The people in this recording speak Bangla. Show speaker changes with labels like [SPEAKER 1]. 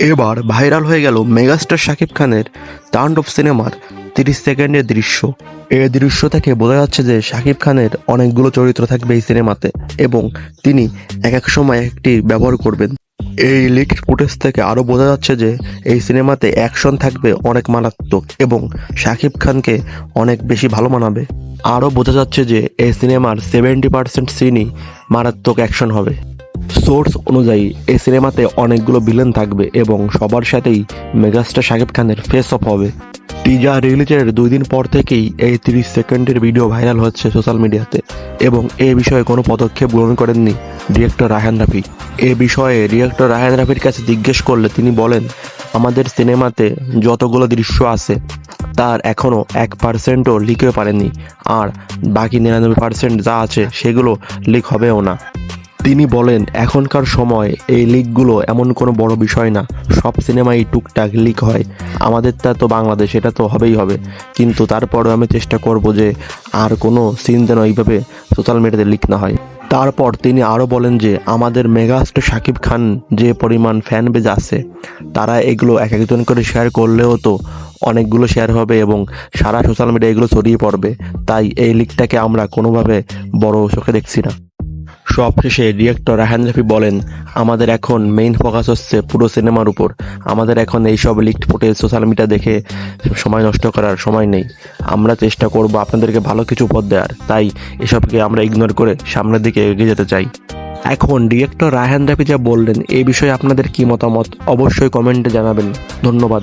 [SPEAKER 1] এবার ভাইরাল হয়ে গেল মেগাস্টার শাকিব খানের তাণ্ডব সিনেমার 30 সেকেন্ডের দৃশ্য। এই দৃশ্য থেকে বোঝা যাচ্ছে যে শাকিব খানের অনেকগুলো চরিত্র থাকবে এই সিনেমাতে এবং তিনি এক এক সময় একটি ব্যবহার করবেন। এই লিকড ফুটেজ থেকে আরও বোঝা যাচ্ছে যে এই সিনেমাতে অ্যাকশন থাকবে অনেক মারাত্মক এবং শাকিব খানকে অনেক বেশি ভালো মানাবে। আরও বোঝা যাচ্ছে যে এই সিনেমার 70% সিনই মারাত্মক অ্যাকশন হবে। সোর্স অনুযায়ী এই সিনেমাতে অনেকগুলো ভিলেন থাকবে এবং সবার সাথেই মেগাস্টার শাকিব খানের ফেস অফ হবে। টিজার রিলিজের 2 দিন পর থেকেই এই 30 সেকেন্ডের ভিডিও ভাইরাল হচ্ছে সোশ্যাল মিডিয়াতে এবং এ বিষয়ে কোনো পদক্ষেপ গ্রহণ করেননি ডিরেক্টর রায়হান রাফি। এ বিষয়ে ডিরেক্টর রায়হান রাফির কাছে জিজ্ঞেস করলে তিনি বলেন, আমাদের সিনেমাতে যতগুলো দৃশ্য আছে তার এখনও 1%ও লিক হয়ে পারেনি, আর বাকি 99% যা আছে সেগুলো লিক হবেও না। তিনি বলেন, এখনকার সময় এই লিকগুলো এমন কোনো বড় বিষয় না, সব সিনেমাই টুকটাক লিক হয়। আমাদেরটা তো বাংলাদেশ, এটা তো হবেই হবে, কিন্তু তারপরেও আমি চেষ্টা করব যে আর কোনো সিন যেন এইভাবে সোশ্যাল মিডিয়াতে লিক না হয়। তারপর তিনি আরও বলেন যে আমাদের মেগাস্টার শাকিব খান যে পরিমাণ ফ্যান বেজ আছে, তারা এগুলো এক একজন করে শেয়ার করলেও তো অনেকগুলো শেয়ার হবে এবং সারা সোশ্যাল মিডিয়া এগুলো ছড়িয়ে পড়বে। তাই এই লিকটাকে আমরা কোনোভাবে বড় চোখে দেখছি না। সবশেষে ডিরেক্টর রায়হান রাফি বলেন, আমাদের এখন মেইন ফোকাস হচ্ছে পুরো সিনেমার উপর। আমাদের এখন এইসব লিকড ফুটেজ সোশ্যাল মিডিয়া দেখে সময় নষ্ট করার সময় নেই। আমরা চেষ্টা করব আপনাদেরকে ভালো কিছু উপহার দেওয়ার, তাই এসবকে আমরা ইগনোর করে সামনের দিকে এগিয়ে যেতে চাই। এখন ডিরেক্টর রায়হান রাফি যা বললেন এই বিষয়ে আপনাদের কি মতামত অবশ্যই কমেন্টে জানাবেন। ধন্যবাদ।